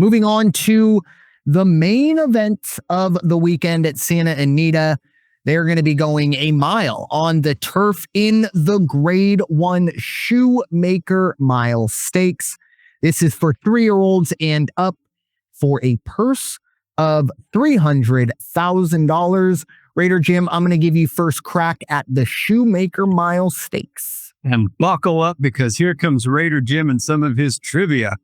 Moving on to the main event of the weekend at Santa Anita. They're going to be going a mile on the turf in the Grade 1 Shoemaker Mile Stakes. This is for 3-year-olds and up for a purse of $300,000. Raider Jim, I'm going to give you first crack at the Shoemaker Mile Stakes. And buckle up, because here comes Raider Jim and some of his trivia.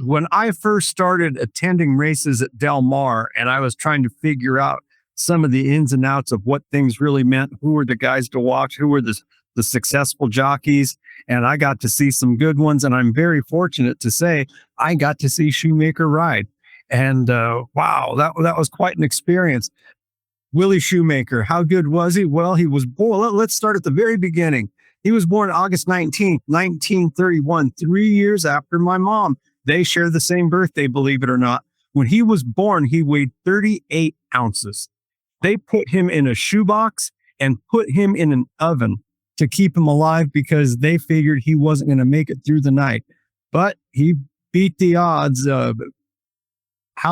When I first started attending races at Del Mar, and I was trying to figure out some of the ins and outs of what things really meant, who were the guys to watch, who were the successful jockeys, and I got to see some good ones. And I'm very fortunate to say I got to see Shoemaker ride. And wow, that was quite an experience. Willie Shoemaker, how good was he? Well, he was born, let's start at the very beginning. He was born August 19th, 1931, 3 years after my mom. They share the same birthday, believe it or not. When he was born, he weighed 38 ounces. They put him in a shoebox and put him in an oven to keep him alive, because they figured he wasn't going to make it through the night. But he beat the odds. How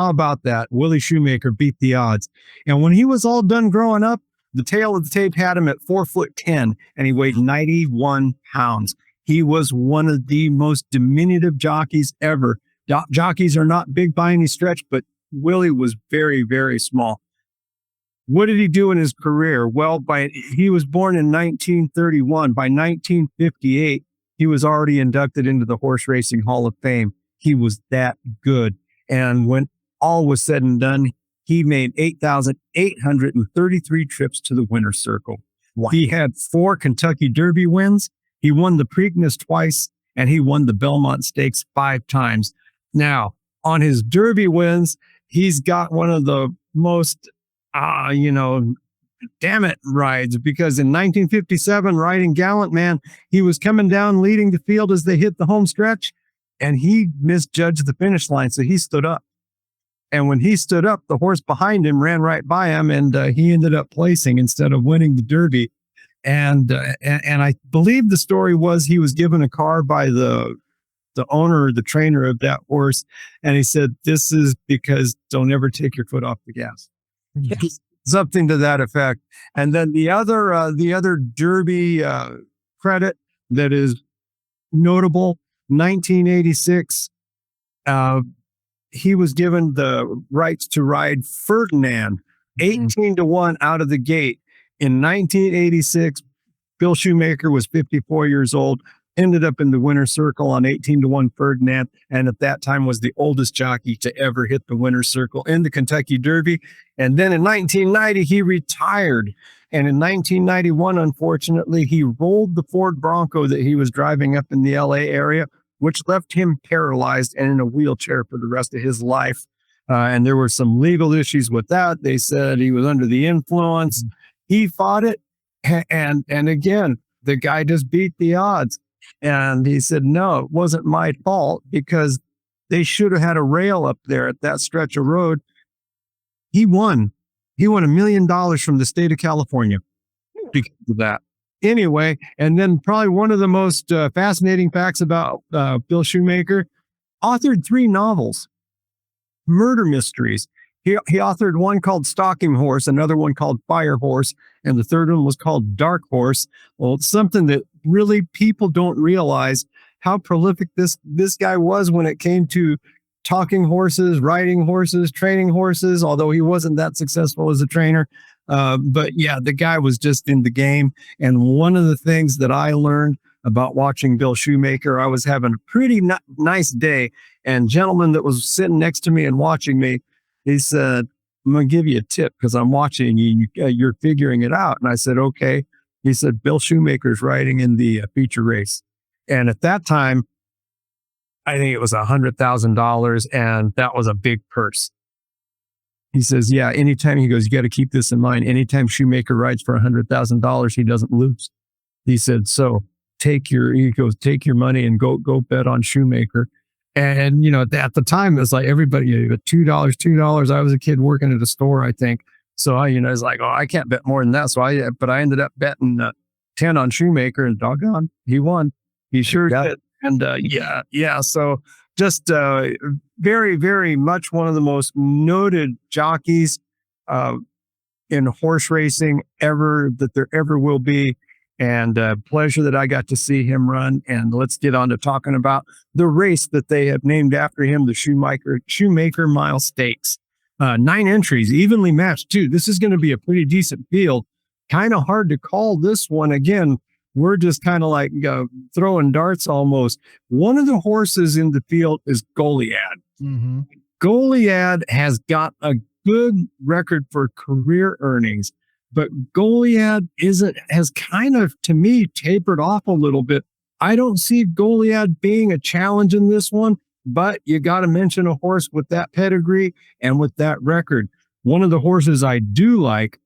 about that? Willie Shoemaker beat the odds. And when he was all done growing up, the tail of the tape had him at 4'10", and he weighed 91 pounds. He was one of the most diminutive jockeys ever. Jockeys are not big by any stretch, but Willie was very, very small. What did he do in his career? Well, he was born in 1931. By 1958, he was already inducted into the Horse Racing Hall of Fame. He was that good. And when all was said and done, he made 8,833 trips to the winner's circle. Wow. He had 4 Kentucky Derby wins. He won the Preakness twice, and he won the Belmont Stakes 5 times. Now, on his Derby wins, he's got one of the most damn it rides, because in 1957, riding Gallant Man, he was coming down leading the field as they hit the home stretch, and he misjudged the finish line, so he stood up. And when he stood up, the horse behind him ran right by him, and he ended up placing instead of winning the Derby. And I believe the story was he was given a car by the owner or the trainer of that horse, and he said, "This is because don't ever take your foot off the gas." Yes. Something to that effect. And then the other Derby credit that is notable, 1986, he was given the rights to ride Ferdinand, 18-1 out of the gate. In 1986, Bill Shoemaker was 54 years old, ended up in the winner's circle on 18-1 Ferdinand, and at that time was the oldest jockey to ever hit the winner's circle in the Kentucky Derby. And then in 1990, he retired. And in 1991, unfortunately, he rolled the Ford Bronco that he was driving up in the LA area, which left him paralyzed and in a wheelchair for the rest of his life. And there were some legal issues with that. They said he was under the influence. He fought it. And again, the guy just beat the odds. And he said, no, it wasn't my fault, because they should have had a rail up there at that stretch of road. He won $1 million from the state of California because of that. Anyway, and then probably one of the most fascinating facts about Bill Shoemaker, authored 3 novels, murder mysteries. He authored one called Stalking Horse, another one called Fire Horse, and the third one was called Dark Horse. Well, it's something that really people don't realize how prolific this guy was when it came to talking horses, riding horses, training horses, although he wasn't that successful as a trainer. But yeah, the guy was just in the game. And one of the things that I learned about watching Bill Shoemaker, I was having a pretty nice day, and gentleman that was sitting next to me and watching me, he said, "I'm going to give you a tip because I'm watching you. You're figuring it out." And I said, "Okay." He said, "Bill Shoemaker's riding in the feature race." And at that time, I think it was $100,000, and that was a big purse. He says, "Yeah, anytime," he goes, "you got to keep this in mind. Anytime Shoemaker rides for $100,000, he doesn't lose." He said, "So take your money and go bet on Shoemaker." And, at the time, it was like everybody, $2. I was a kid working at a store, I think. So I was like, "Oh, I can't bet more than that." So I ended up betting 10 on Shoemaker, and doggone, he won. He sure did. And yeah. So just very, very much one of the most noted jockeys in horse racing ever that there ever will be. And pleasure that I got to see him run. And let's get on to talking about the race that they have named after him, the Shoemaker Mile Stakes. 9 entries, evenly matched too. This is going to be a pretty decent field. Kind of hard to call this one. Again, we're just kind of like throwing darts almost. One of the horses in the field is Goliad. Mm-hmm. Goliad has got a good record for career earnings, but Goliad has kind of, to me, tapered off a little bit. I don't see Goliad being a challenge in this one, but you got to mention a horse with that pedigree and with that record. One of the horses I do like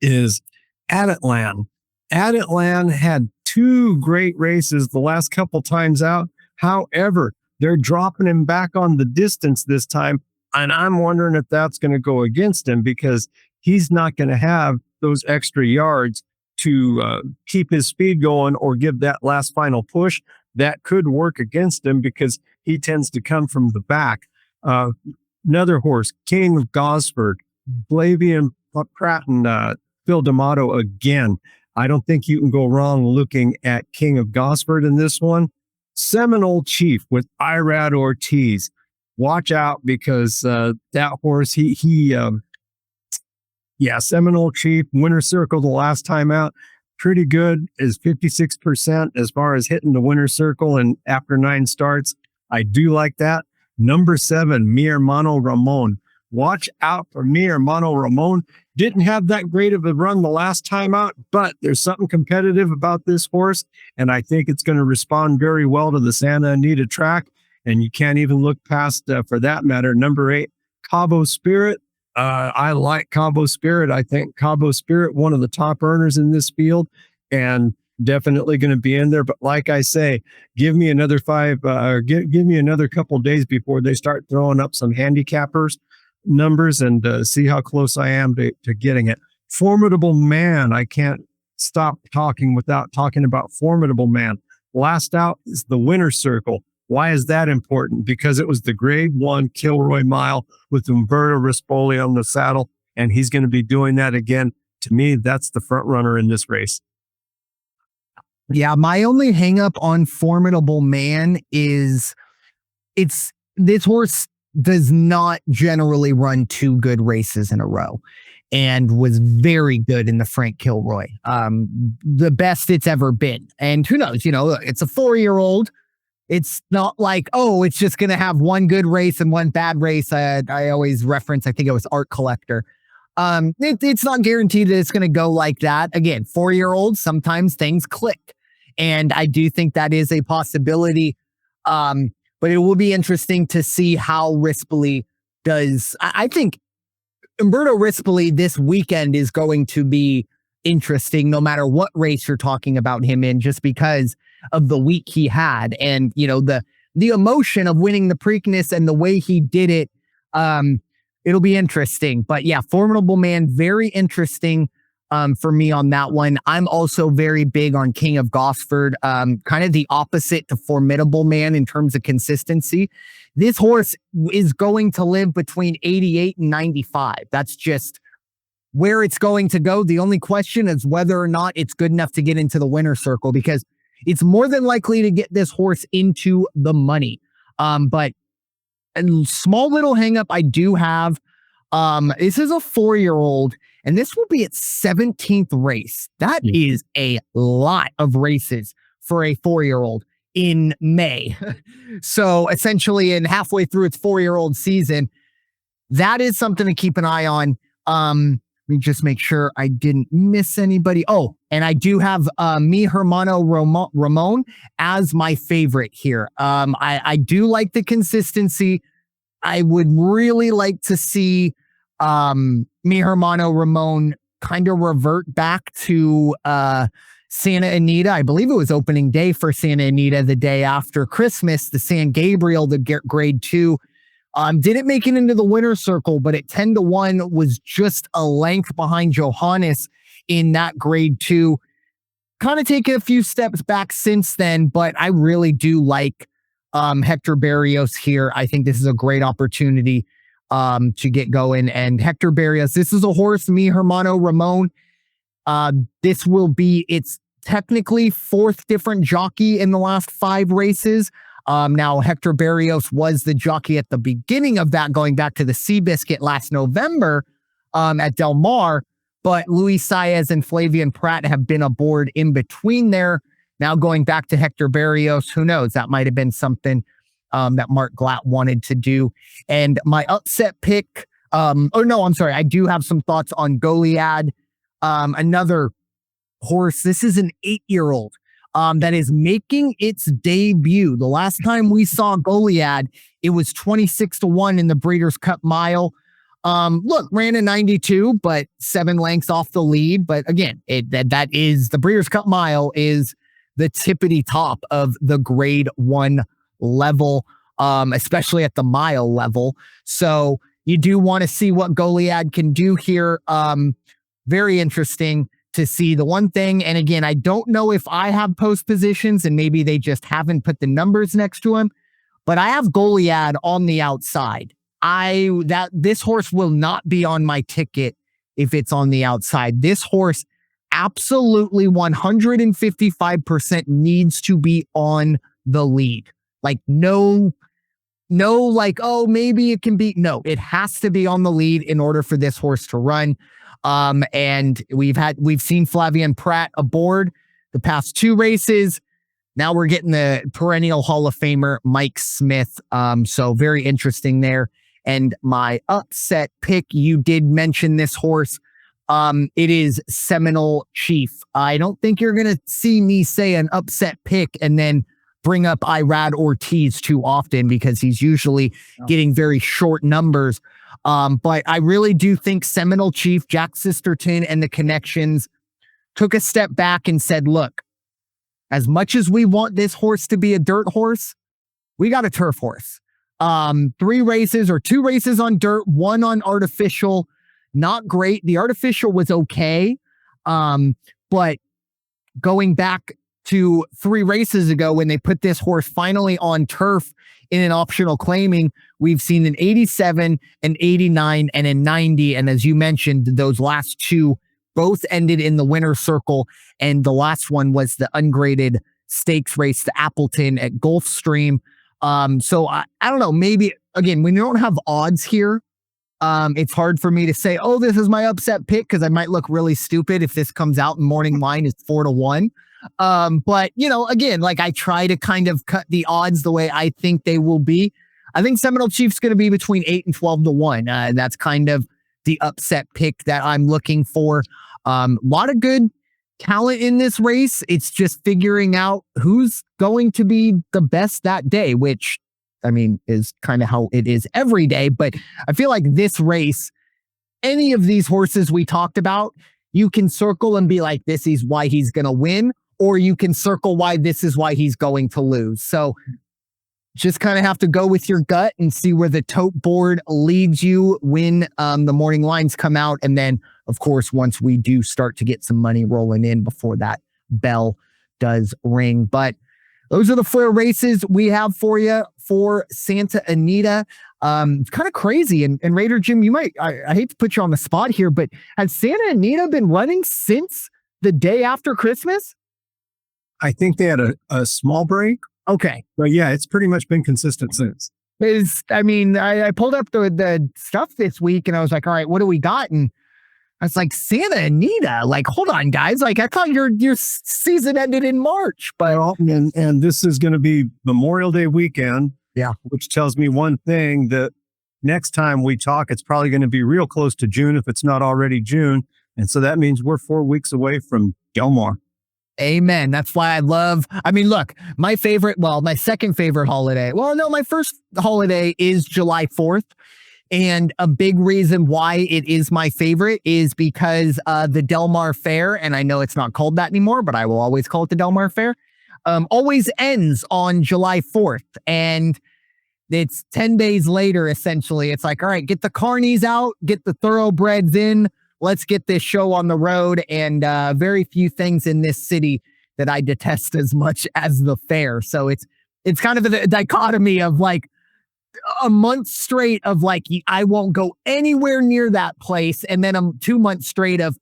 is Anita. Anita had 2 great races the last couple times out. However, they're dropping him back on the distance this time. And I'm wondering if that's going to go against him because he's not going to have those extra yards to keep his speed going or give that last final push. That could work against him because he tends to come from the back. Another horse, King of Gosford, Flavian Prat and Phil D'Amato again. I don't think you can go wrong looking at King of Gosford in this one. Seminole Chief with Irad Ortiz. Watch out because that horse, Seminole Chief, winner circle the last time out. Pretty good, is 56% as far as hitting the winner circle and after 9 starts. I do like that. Number 7, Mi Hermano Ramon. Watch out for Mi Hermano Ramon. Didn't have that great of a run the last time out, but there's something competitive about this horse, and I think it's going to respond very well to the Santa Anita track, and you can't even look past, for that matter, number 8, Cabo Spirit. I like Cabo Spirit. I think Cabo Spirit, one of the top earners in this field, and definitely going to be in there. But like I say, give me another 5, give me another couple days before they start throwing up some handicappers numbers and see how close I am to getting it. Formidable Man. I can't stop talking without talking about Formidable Man. Last out is the winner circle. Why is that important? Because it was the grade 1 Kilroe Mile with Umberto Rispoli on the saddle, and he's going to be doing that again. To me, that's the front runner in this race. Yeah, my only hang up on Formidable Man is this horse does not generally run 2 good races in a row and was very good in the Frank Kilroy. The best it's ever been. And who knows, it's a 4-year-old. It's not like, it's just going to have 1 good race and 1 bad race. I always reference, I think it was Art Collector. It's not guaranteed that it's going to go like that. Again, 4-year-olds, sometimes things click. And I do think that is a possibility. But it will be interesting to see how Rispoli does. I think Umberto Rispoli this weekend is going to be interesting no matter what race you're talking about him in, just because of the week he had and, the emotion of winning the Preakness and the way he did it. It'll be interesting. But yeah, Formidable Man, very interesting for me on that one. I'm also very big on King of Gosford, kind of the opposite to Formidable Man in terms of consistency. This horse is going to live between 88 and 95. That's just where it's going to go. The only question is whether or not it's good enough to get into the winner circle, because it's more than likely to get this horse into the money. But a small little hang up I do have. This is a 4-year-old, and this will be its 17th race. That is a lot of races for a 4-year-old in May. So essentially, in halfway through its 4-year-old season, that is something to keep an eye on. Let me just make sure I didn't miss anybody. Oh, and I do have Mi Hermano Ramon as my favorite here. I do like the consistency. I would really like to see Mi Hermano Ramon kind of revert back to Santa Anita. I believe it was opening day for Santa Anita the day after Christmas, the San Gabriel, the grade 2. Didn't make it into the winner's circle, but at 10-1 was just a length behind Johannes in that grade 2. Kind of taken a few steps back since then, but I really do like Hector Berrios here. I think this is a great opportunity to get going. And Hector Berrios, this is a horse, me, Hermano Ramon. This will be its technically fourth different jockey in the last 5 races. Now, Hector Berrios was the jockey at the beginning of that, going back to the Seabiscuit last November at Del Mar. But Luis Saez and Flavian Prat have been aboard in between there. Now going back to Hector Berrios, who knows? That might have been something that Mark Glatt wanted to do. And my upset pick, I do have some thoughts on Goliad. Another horse. This is an 8-year-old that is making its debut. The last time we saw Goliad, it was 26-1 in the Breeders' Cup Mile. Ran a 92, but 7 lengths off the lead. But again, that is the Breeders' Cup Mile is the tippity top of the grade 1 level, especially at the mile level. So you do want to see what Goliad can do here. Very interesting to see. The one thing, and again, I don't know if I have post positions and maybe they just haven't put the numbers next to him, but I have Goliad on the outside. This horse will not be on my ticket if it's on the outside. This horse absolutely 155% needs to be on the lead. Like no, like, oh, maybe it can be. No, it has to be on the lead in order for this horse to run. And we've seen Flavian Prat aboard the past 2 races. Now we're getting the perennial Hall of Famer, Mike Smith. So very interesting there. And my upset pick, you did mention this horse. It is Seminole Chief. I don't think you're going to see me say an upset pick and then bring up Irad Ortiz too often because he's usually getting very short numbers. But I really do think Seminole Chief, Jack Sisterton, and the connections took a step back and said, look, as much as we want this horse to be a dirt horse, we got a turf horse. 3 races or 2 races on dirt, 1 on artificial. Not great. The artificial was okay. But going back to 3 races ago when they put this horse finally on turf in an optional claiming, we've seen an 87, an 89, and a 90. And as you mentioned, those last 2 both ended in the winner's circle. And the last one was the ungraded stakes race to Appleton at Gulfstream. So I don't know, maybe again, when you don't have odds here, it's hard for me to say, oh, this is my upset pick, because I might look really stupid if this comes out and morning line is 4-1. But again, like I try to kind of cut the odds the way I think they will be. I think Seminole Chief's going to be between 8 and 12-1. And that's kind of the upset pick that I'm looking for. A lot of good talent in this race. It's just figuring out who's going to be the best that day, which I mean is kind of how it is every day. But I feel like this race, any of these horses we talked about, you can circle and be like, this is why he's going to win, or you can circle why this is why he's going to lose. So just kind of have to go with your gut and see where the tote board leads you when the morning lines come out. And then, of course, once we do start to get some money rolling in before that bell does ring. But those are the 4 races we have for you for Santa Anita. It's kind of crazy. And Raider Jim, I hate to put you on the spot here, but has Santa Anita been running since the day after Christmas? I think they had a small break. Okay. But yeah, it's pretty much been consistent since. I pulled up the stuff this week and I was like, all right, what do we got? And I was like, Santa Anita, like, hold on, guys. Like, I thought your season ended in March. But and this is going to be Memorial Day weekend. Yeah. Which tells me one thing, that next time we talk, it's probably going to be real close to June, if it's not already June. And so that means we're 4 weeks away from Del Mar. Amen. That's why look, my second favorite holiday. Well, no, my first holiday is July 4th. And a big reason why it is my favorite is because the Del Mar Fair, and I know it's not called that anymore, but I will always call it the Del Mar Fair, always ends on July 4th. And it's 10 days later, essentially. It's like, all right, get the carnies out, get the thoroughbreds in. Let's get this show on the road. And very few things in this city that I detest as much as the fair. So it's it's kind of a dichotomy of like a month straight of like, I won't go anywhere near that place. And then 2 months straight of,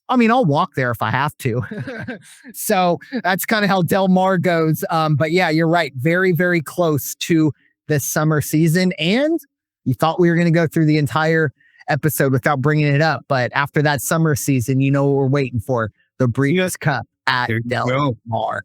I mean, I'll walk there if I have to. So that's kind of how Del Mar goes. But yeah, you're right. Very, very close to this summer season. And you thought we were going to go through the entire episode without bringing it up. But after that summer season, you know what we're waiting for. The Breeders' Cup at Del Mar.